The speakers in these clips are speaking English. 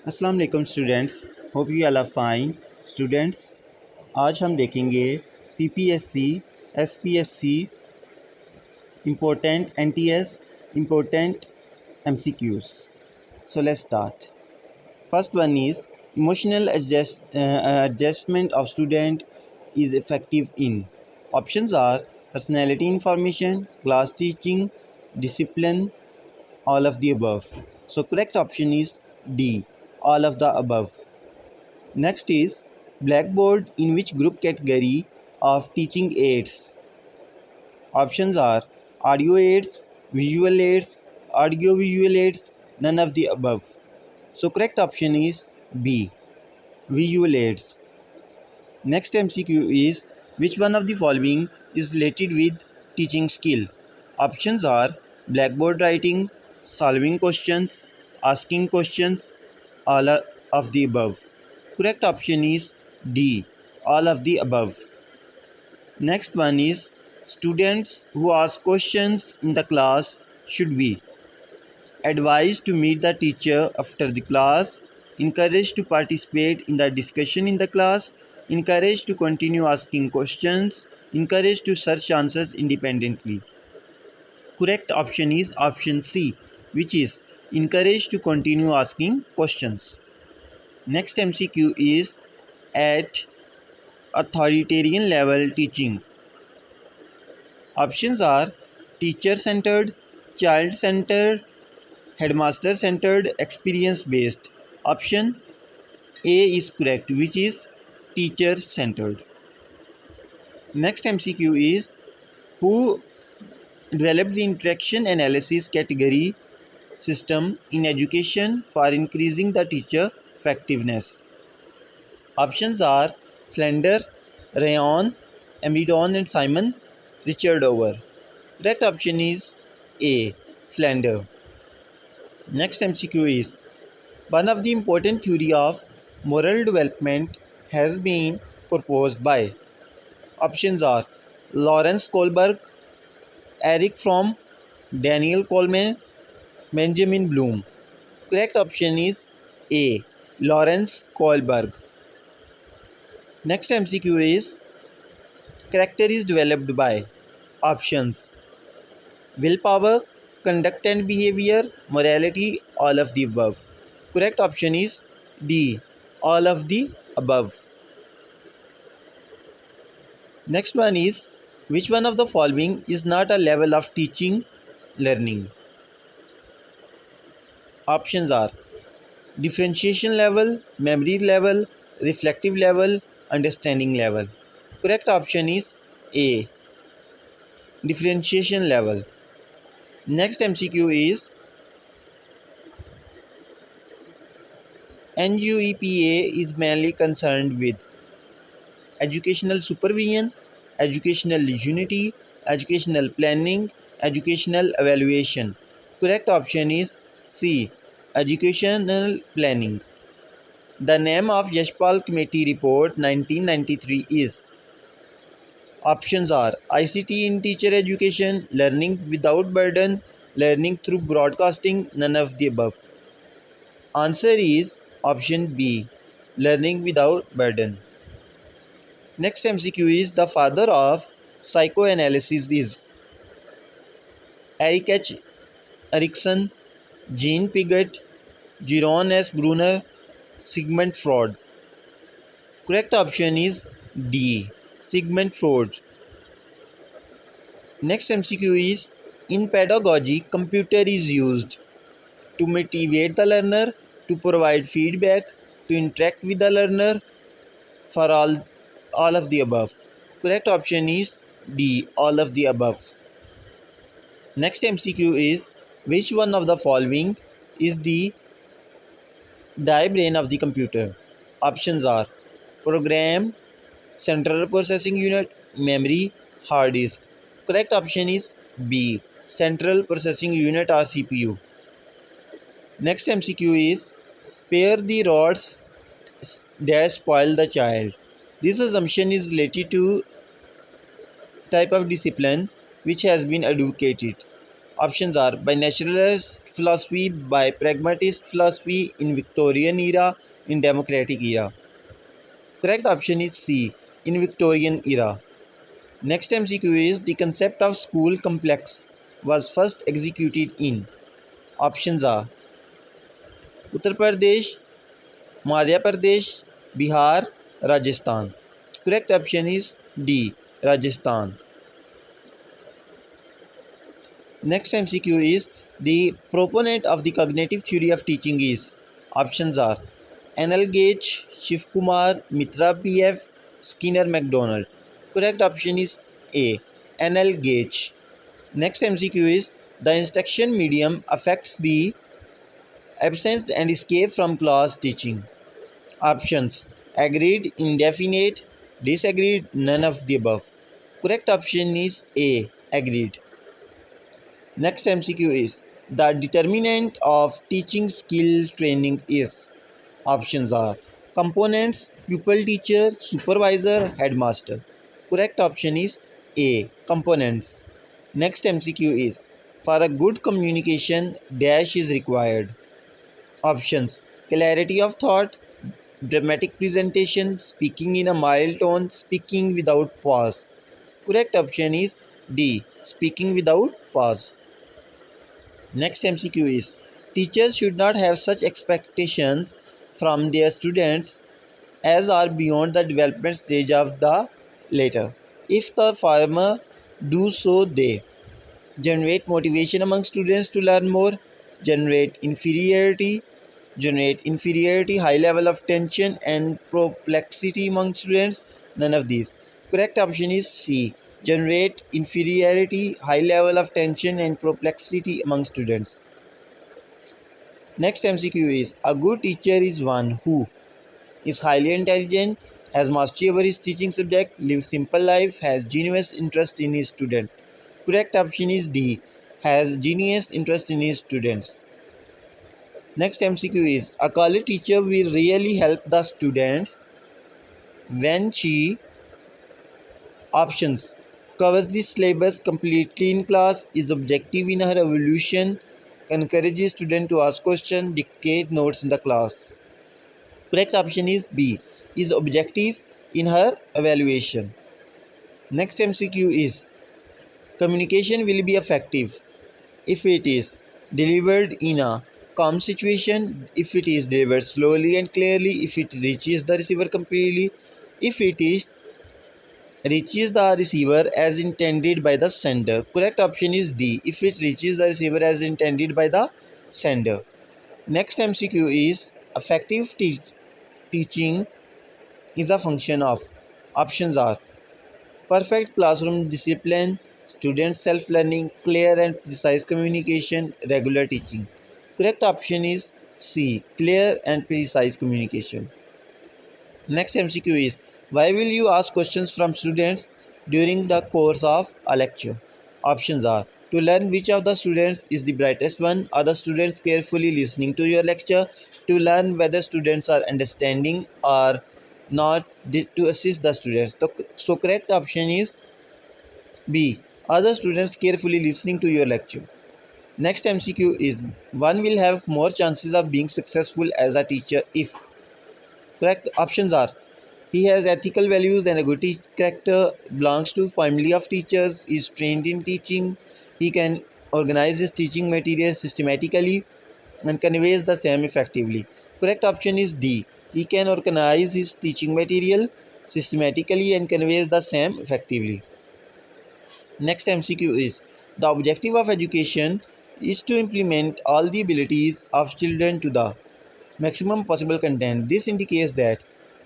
अस्सलाम वालेकुम students, hope you all are fine. Students, आज हम देखेंगे PPSC, SPSC, important NTS, important MCQs. So let's start. First one is emotional adjustment of student is effective in. Options are personality information, class teaching, discipline, all of the above. So correct option is D, all of the above. Next is Blackboard in which group category of teaching aids? Options are audio aids, visual aids, audio visual aids, none of the above. So correct option is B, visual aids. Next MCQ is which one of the following is related with teaching skill? Options are blackboard writing, solving questions, asking questions, all of the above. Correct option is D, all of the above. Next one is students who ask questions in the class should be advised to meet the teacher after the class, encouraged to participate in the discussion in the class, encouraged to continue asking questions, encouraged to search answers independently. Correct option is option C, which is encouraged to continue asking questions. Next MCQ is at authoritarian level teaching. Options are teacher centered, child centered, headmaster centered, experience based. Option A is correct, which is teacher centered. Next MCQ is who developed the interaction analysis category system in education for increasing the teacher effectiveness. Options are Flender, Rayon, Amidon and Simon Richardover. Correct option is A, Flender. Next MCQ is one of the important theory of moral development has been proposed by. Options are Lawrence Kohlberg, Eric Fromm, Daniel Coleman, Benjamin Bloom. Correct option is A, Lawrence Kohlberg. Next MCQ is character is developed by. Options willpower, conduct and behavior, morality, all of the above. Correct option is D, all of the above. Next one is which one of the following is not a level of teaching learning? Options are differentiation level, memory level, reflective level, understanding level. Correct option is A, differentiation level. Next MCQ is NUEPA is mainly concerned with educational supervision, educational unity, educational planning, educational evaluation. Correct option is C, educational planning. The name of Yashpal Committee Report 1993 is. Options are ICT in teacher education, learning without burden, learning through broadcasting, none of the above. Answer is option B, learning without burden. Next MCQ is the father of psychoanalysis is Eric H. Erikson, Jean Piaget, Jeroen S. Brunner, Sigmund Freud. Correct option is D, Sigmund Freud. Next MCQ is in pedagogy, computer is used to motivate the learner, to provide feedback, to interact with the learner, for all of the above. Correct option is D, all of the above. Next MCQ is which one of the following is the diagram of the computer? Options are program, central processing unit, memory, hard disk. Correct option is B, central processing unit or CPU. Next MCQ is spare the rods that spoil the child. This assumption is related to type of discipline which has been advocated. Options are by naturalist philosophy, by pragmatist philosophy, in Victorian era, in democratic era. Correct option is C, in Victorian era. Next MCQ is the concept of school complex was first executed in. Options are Uttar Pradesh, Madhya Pradesh, Bihar, Rajasthan. Correct option is D, Rajasthan. Next MCQ is the proponent of the cognitive theory of teaching is. Options are Anil Gage, Shiv Kumar, Mitra PF, Skinner MacDonald. Correct option is A, Anil Gage. Next MCQ is the instruction medium affects the absence and escape from class teaching. Options agreed, indefinite, disagreed, none of the above. Correct option is A, agreed. Next MCQ is the determinant of teaching skill training is. Options are components, pupil teacher, supervisor, headmaster. Correct option is A, components. Next MCQ is for a good communication dash is required. Options clarity of thought, dramatic presentation, speaking in a mild tone, speaking without pause. Correct option is D, speaking without pause. Next MCQ is teachers should not have such expectations from their students as are beyond the development stage of the later. If the former do so, they generate motivation among students to learn more, generate inferiority, high level of tension and perplexity among students. None of these. Correct option is C. Generate inferiority, high level of tension and perplexity among students. Next MCQ is a good teacher is one who is highly intelligent, has mastery over his teaching subject, lives simple life, has genuine interest in his student. Correct option is D. Has genuine interest in his students. Next MCQ is a college teacher will really help the students when she options covers the syllabus completely in class, is objective in her evaluation, encourages students to ask questions, dictate notes in the class. Correct option is B, is objective in her evaluation. Next MCQ is communication will be effective if it is delivered in a calm situation, if it is delivered slowly and clearly, if it reaches the receiver completely, if it is reaches the receiver as intended by the sender. Correct option is D, if it reaches the receiver as intended by the sender. Next MCQ is effective teaching is a function of. Options are perfect classroom discipline, student self-learning, clear and precise communication, regular teaching. Correct option is C, clear and precise communication. Next MCQ is why will you ask questions from students during the course of a lecture? Options are to learn which of the students is the brightest one, are the students carefully listening to your lecture, to learn whether students are understanding or not, to assist the students. So correct option is B, are the students carefully listening to your lecture. Next MCQ is one will have more chances of being successful as a teacher if. Correct options are he has ethical values and a good character, belongs to family of teachers, is trained in teaching, he can organize his teaching materials systematically and conveys the same effectively. Correct option is D. He can organize his teaching material systematically and conveys the same effectively. Next MCQ is the objective of education is to implement all the abilities of children to the maximum possible content. This indicates that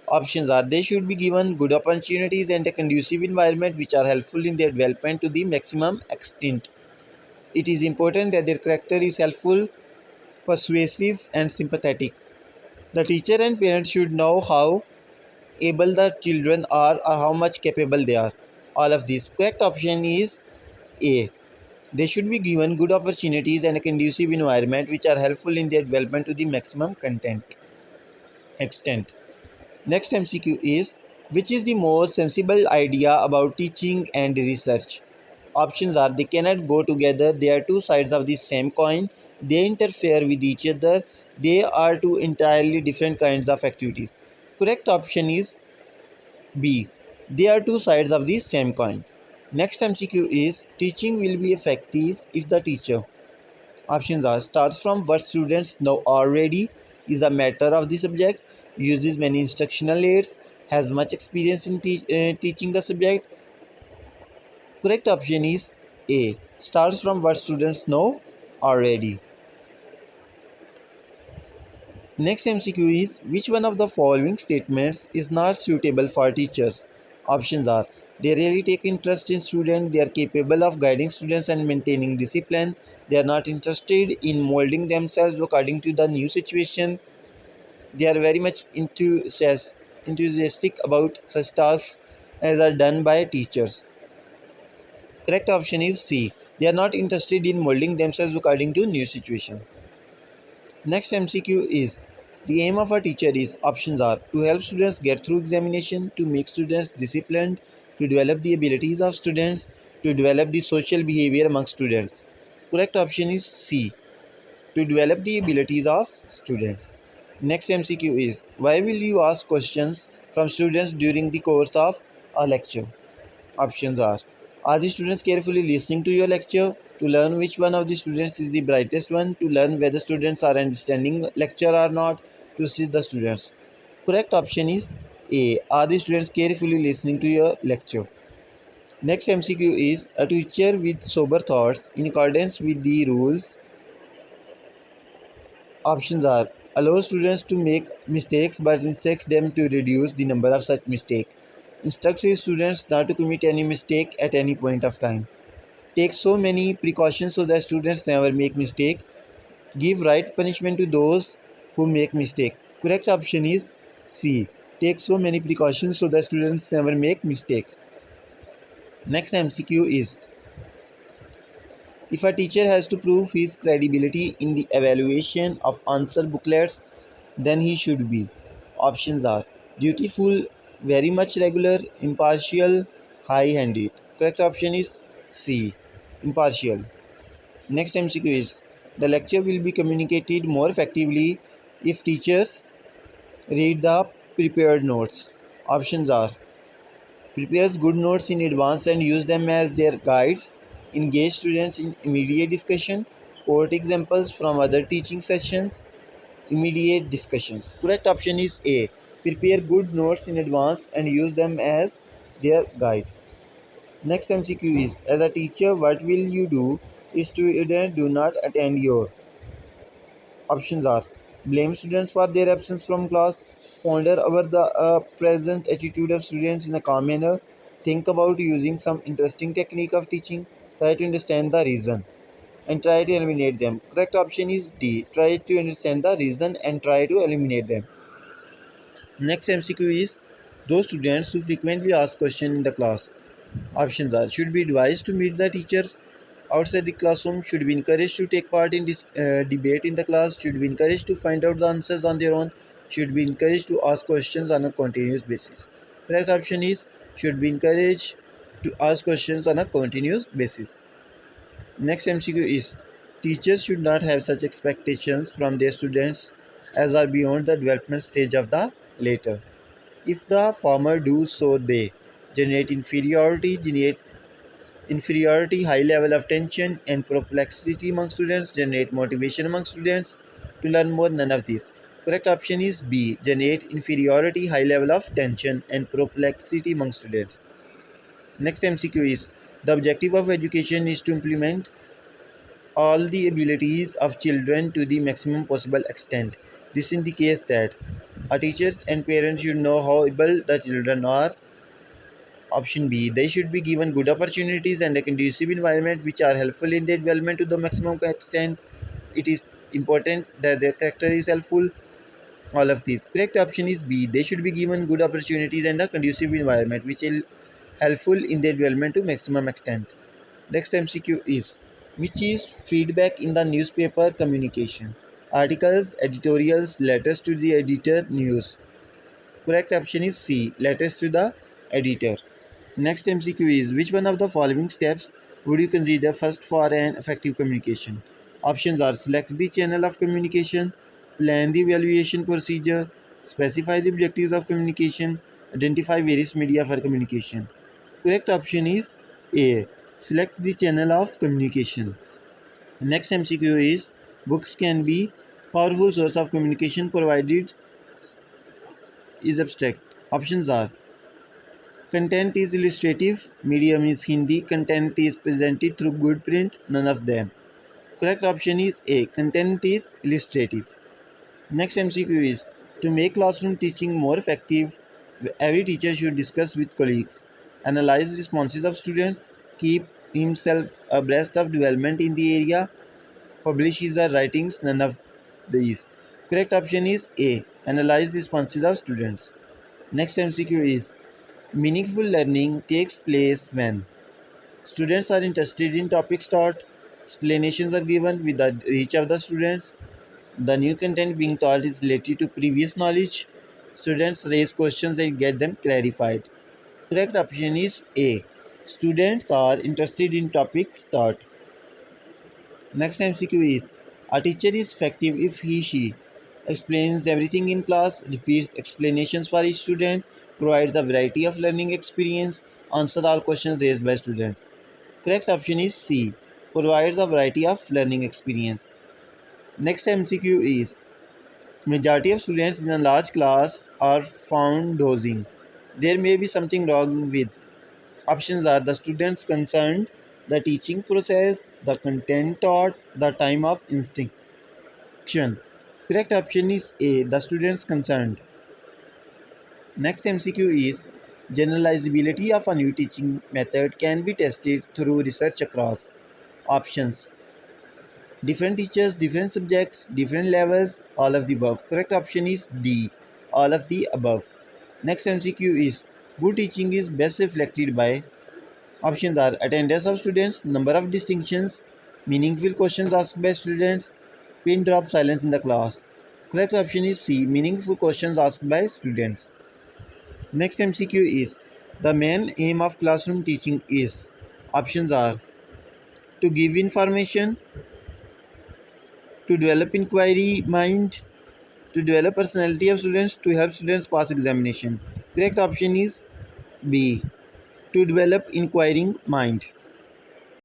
options are they should be given good opportunities and a conducive environment which are helpful in their development to the maximum extent. It is important that their character is helpful, persuasive and sympathetic. The teacher and parents should know how able the children are or how much capable they are. All of these. Correct option is A. They should be given good opportunities and a conducive environment which are helpful in their development to the maximum extent. Next MCQ is which is the most sensible idea about teaching and research? Options are they cannot go together, they are two sides of the same coin, they interfere with each other, they are two entirely different kinds of activities. Correct option is B. They are two sides of the same coin. Next MCQ is teaching will be effective if the teacher. Options are starts from what students know already, is a matter of the subject, uses many instructional aids, has much experience in teaching the subject. Correct option is A. Starts from what students know already. Next MCQ is which one of the following statements is not suitable for teachers? Options are they really take interest in students, they are capable of guiding students and maintaining discipline, they are not interested in molding themselves according to the new situation, they are very much enthusiastic about such tasks as are done by teachers. Correct option is C. They are not interested in molding themselves according to new situation. Next MCQ is the aim of a teacher is options are to help students get through examination, to make students disciplined, to develop the abilities of students, to develop the social behavior among students. Correct option is C. To develop the abilities of students. Next MCQ is why will you ask questions from students during the course of a lecture? Options are the students carefully listening to your lecture? To learn which one of the students is the brightest one? To learn whether students are understanding lecture or not? To assist the students. Correct option is A. Are the students carefully listening to your lecture? Next MCQ is a teacher with sober thoughts in accordance with the rules. Options are allow students to make mistakes but instructs them to reduce the number of such mistakes. Instructs his students not to commit any mistake at any point of time. Take so many precautions so that students never make mistake. Give right punishment to those who make mistake. Correct option is C. Take so many precautions so that students never make mistake. Next MCQ is if a teacher has to prove his credibility in the evaluation of answer booklets, then he should be. Options are dutiful, very much regular, impartial, high handed. Correct option is C. Impartial. Next MCQ is the lecture will be communicated more effectively if teachers read the prepared notes. Options are prepares good notes in advance and use them as their guides, engage students in immediate discussion, quote examples from other teaching sessions, immediate discussions. Correct option is A. Prepare good notes in advance and use them as their guide. Next MCQ is as a teacher, what will you do if students do not attend your. Options are blame students for their absence from class, ponder over the present attitude of students in a calm manner, think about using some interesting technique of teaching, try to understand the reason and try to eliminate them. Correct option is D. Try to understand the reason and try to eliminate them. Next MCQ is those students who frequently ask questions in the class. Options are should be advised to meet the teacher outside the classroom, should be encouraged to take part in this debate in the class, should be encouraged to find out the answers on their own, should be encouraged to ask questions on a continuous basis. Correct option is should be encouraged to ask questions on a continuous basis. Next MCQ is teachers should not have such expectations from their students as are beyond the development stage of the later. If the former do so, they generate inferiority, high level of tension and perplexity among students, generate motivation among students to learn more, none of these. Correct option is B. Generate inferiority, high level of tension and perplexity among students. Next MCQ is the objective of education is to implement all the abilities of children to the maximum possible extent. This indicates that a teacher and parents should know how able the children are. Option B. They should be given good opportunities and a conducive environment which are helpful in their development to the maximum extent. It is important that their character is helpful. All of these. Correct option is B. They should be given good opportunities and a conducive environment which is helpful in their development to maximum extent. Next MCQ is which is feedback in the newspaper communication. Articles, editorials, letters to the editor, news. Correct option is C. Letters to the editor. Next MCQ is which one of the following steps would you consider first for an effective communication? Options are: select the channel of communication, plan the evaluation procedure, specify the objectives of communication, identify various media for communication. Correct option is A. Select the channel of communication. Next MCQ is: books can be powerful source of communication provided is abstract. Options are: content is illustrative, medium is Hindi, content is presented through good print, none of them. Correct option is A. Content is illustrative. Next MCQ is: to make classroom teaching more effective, every teacher should discuss with colleagues, analyze responses of students, keep himself abreast of development in the area, publish his writings, none of these. Correct option is A. Analyze responses of students. Next MCQ is: meaningful learning takes place when students are interested in topics taught, explanations are given with the reach of the students, the new content being taught is related to previous knowledge, students raise questions and get them clarified. Correct option is A. Students are interested in topics taught. Next MCQ is: a teacher is effective if he/she explains everything in class, repeats explanations for each student, provides a variety of learning experience, answers all questions raised by students. Correct option is C. Provides a variety of learning experience. Next MCQ is: majority of students in a large class are found dozing. There may be something wrong with. Options are: the students concerned, the teaching process, the content taught, the time of instruction. Correct option is A. The students concerned. Next MCQ is: generalizability of a new teaching method can be tested through research across. Options: different teachers, different subjects, different levels, all of the above. Correct option is D. All of the above. Next MCQ is: good teaching is best reflected by. Options are: attendance of students, number of distinctions, meaningful questions asked by students, pin drop silence in the class. Correct option is C. Meaningful questions asked by students. Next MCQ is: the main aim of classroom teaching is. Options are: to give information, to develop inquiry mind, to develop personality of students, to help students pass examination. Correct option is B. To develop inquiring mind.